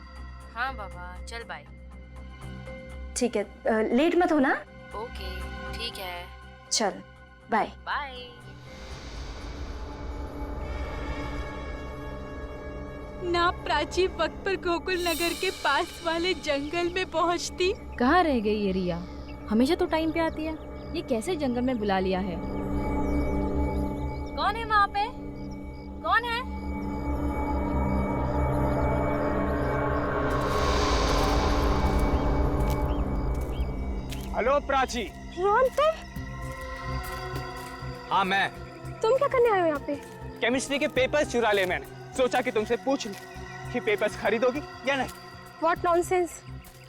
हाँ बाबा, चल बाय। ठीक है, लेट मत होना। ओके, ठीक है। चल, बाय। बाय। ना प्राची वक्त पर गोकुल नगर के पास वाले जंगल में पहुंचती। कहाँ रह गई ये रिया? हमेशा तो टाइम पे आती है, ये कैसे जंगल में बुला लिया है? कौन है वहाँ पे? कौन है? हेलो प्राची। रोहन, तुम? हाँ मैं। तुम क्या करने आए हो यहाँ पे? केमिस्ट्री के पेपर्स चुरा ले मैंने। सोचा कि तुमसे पूछ लूं कि पेपर्स खरीदोगी या नहीं। What nonsense?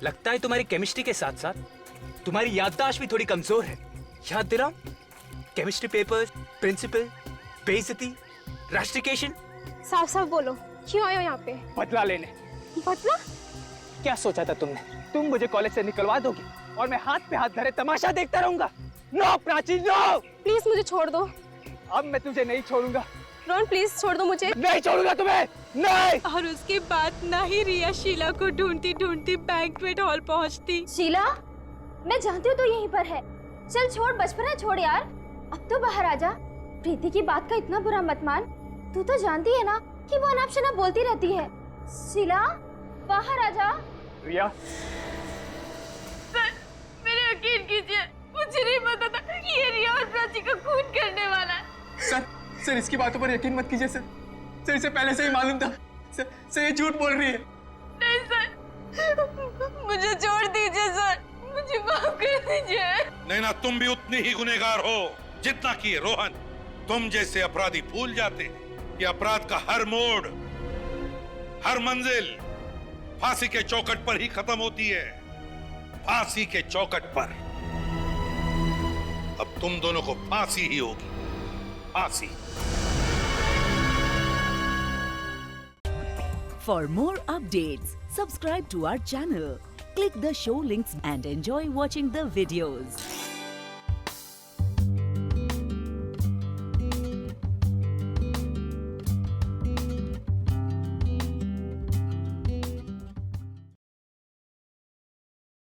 लगता है तुम्हारी केमिस्ट्री के साथ साथ तुम्हारी याददाश्त भी थोड़ी कमजोर है। याद दिलाओ, केमिस्ट्री पेपर्स, प्रिंसिपल, बेइज्जती, रास्टिकेशन। साफ साफ बोलो, क्यों आए हो यहाँ पे? बदला लेने। बदला? क्या सोचा था तुमने? तुम मुझे कॉलेज से निकलवा दोगी और मैं हाथ पे हाथ धरे तमाशा देखता रहूंगा? No Prachi, no. प्लीज मुझे छोड़ दो। अब मैं तुझे नहीं छोड़ूंगा। रोहन प्लीज छोड़ दो मुझे। नहीं छोड़ूंगा तुम्हें, नहीं। और उसके बाद ना ही रिया शीला को ढूंढती ढूंढती बैंक्वेट हॉल पहुंचती। शीला, मैं जानती हूँ तो यहीं पर है। चल छोड़, बचपना छोड़ यार, अब तो बाहर आ जा। प्रीति की बात का इतना बुरा मत मान। तू तो जानती है ना कि वो अनाप शनाप बोलती रहती है। शीला, बाहर आ जा। रिया, सर, मेरे यकीन कीजिए, मुझे नहीं पता था कि ये रिया और प्राची का खून करने वाला है। सर इसकी बातों पर यकीन मत कीजिए सर। सर इसे पहले से ही मालूम था। सर ये झूठ बोल रही है। नहीं सर, मुझे छोड़ दीजिए सर, मुझे माफ कर दीजिए। नैना, तुम भी उतनी ही गुनहगार हो जितना कि ये रोहन। तुम जैसे अपराधी भूल जाते हैं कि अपराध का हर मोड़, हर मंजिल फांसी के चौखट पर ही खत्म होती है। फांसी के चौखट पर। अब तुम दोनों को फांसी ही होगी, फांसी। For more updates, subscribe to our channel, click the show links and enjoy watching the videos.